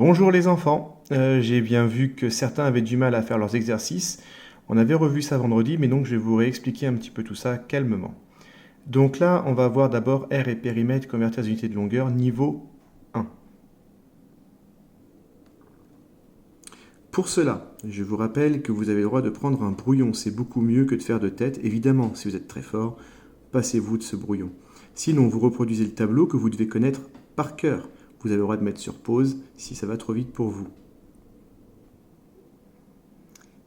Bonjour les enfants. J'ai bien vu que certains avaient du mal à faire leurs exercices. On avait revu ça vendredi, mais donc je vais vous réexpliquer un petit peu tout ça calmement. Donc là, on va voir d'abord R et périmètre convertir des unités de longueur niveau 1. Pour cela, je vous rappelle que vous avez le droit de prendre un brouillon. C'est beaucoup mieux que de faire de tête. Évidemment, si vous êtes très fort, passez-vous de ce brouillon. Sinon, vous reproduisez le tableau que vous devez connaître par cœur. Vous avez le droit de mettre sur pause si ça va trop vite pour vous.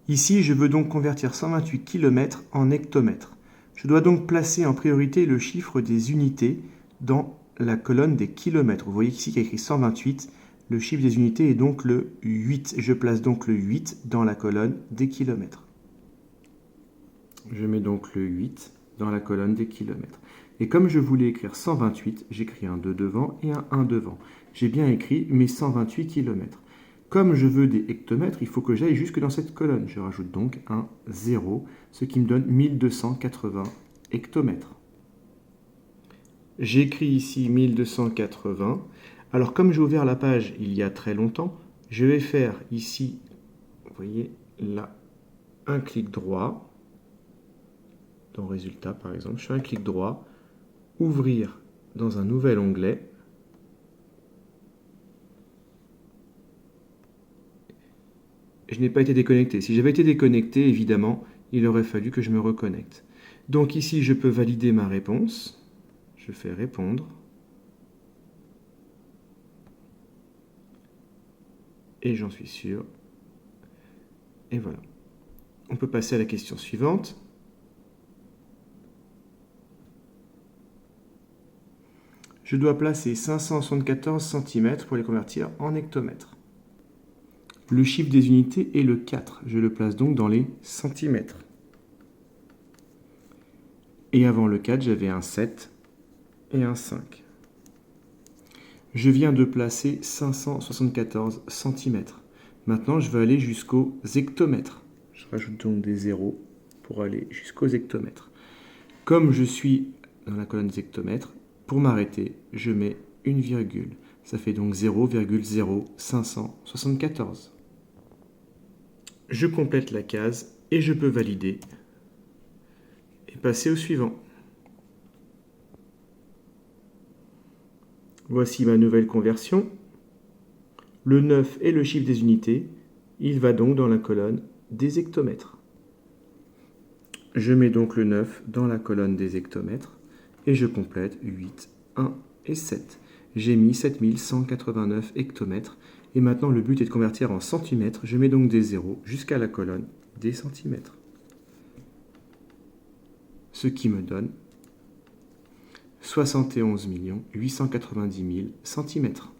Ici, je veux donc convertir 128 km en hectomètres. Je dois donc placer en priorité le chiffre des unités dans la colonne des kilomètres. Vous voyez ici qu'il y a écrit 128. Le chiffre des unités est donc le 8. Je place donc le 8 dans la colonne des kilomètres. Je mets donc le 8 dans la colonne des kilomètres. Et comme je voulais écrire 128, j'écris un 2 devant et un 1 devant. J'ai bien écrit mes 128 km. Comme je veux des hectomètres, il faut que j'aille jusque dans cette colonne. Je rajoute donc un 0, ce qui me donne 1280 hectomètres. J'écris ici 1280. Alors comme j'ai ouvert la page il y a très longtemps, je vais faire ici, vous voyez là, un clic droit. Dans Résultat par exemple, je fais un clic droit, ouvrir dans un nouvel onglet. Je n'ai pas été déconnecté. Si j'avais été déconnecté, évidemment, il aurait fallu que je me reconnecte. Donc ici, je peux valider ma réponse. Je fais répondre. Et j'en suis sûr. Et voilà. On peut passer à la question suivante. Je dois placer 574 cm pour les convertir en hectomètres. Le chiffre des unités est le 4. Je le place donc dans les centimètres. Et avant le 4, j'avais un 7 et un 5. Je viens de placer 574 cm. Maintenant, je veux aller jusqu'aux hectomètres. Je rajoute donc des zéros pour aller jusqu'aux hectomètres. Comme je suis dans la colonne des hectomètres, pour m'arrêter, je mets une virgule. Ça fait donc 0,0574. Je complète la case et je peux valider et passer au suivant. Voici ma nouvelle conversion. Le 9 est le chiffre des unités. Il va donc dans la colonne des hectomètres. Je mets donc le 9 dans la colonne des hectomètres et je complète 8, 1 et 7. J'ai mis 7189 hectomètres. Et maintenant, le but est de convertir en centimètres. Je mets donc des zéros jusqu'à la colonne des centimètres. Ce qui me donne 71 890 000 centimètres.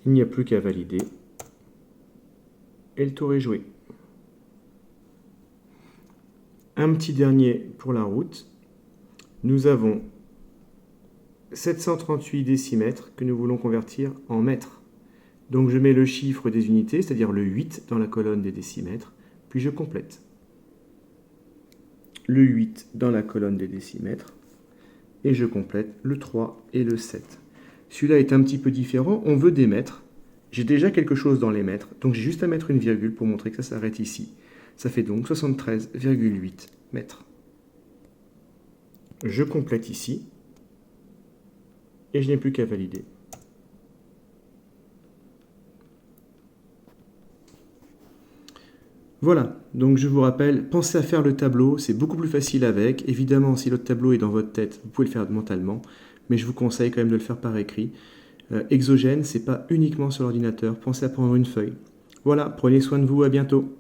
Il n'y a plus qu'à valider. Et le tour est joué. Un petit dernier pour la route. Nous avons 738 décimètres que nous voulons convertir en mètres. Donc je mets le chiffre des unités, c'est-à-dire le 8 dans la colonne des décimètres, puis je complète. Le 8 dans la colonne des décimètres, et je complète le 3 et le 7. Celui-là est un petit peu différent, on veut des mètres. J'ai déjà quelque chose dans les mètres, donc j'ai juste à mettre une virgule pour montrer que ça s'arrête ici. Ça fait donc 73,8 mètres. Je complète ici. Et je n'ai plus qu'à valider. Voilà, donc je vous rappelle, pensez à faire le tableau, c'est beaucoup plus facile avec. Évidemment, si l'autre tableau est dans votre tête, vous pouvez le faire mentalement, mais je vous conseille quand même de le faire par écrit. Exogène, c'est pas uniquement sur l'ordinateur, pensez à prendre une feuille. Voilà, prenez soin de vous, à bientôt.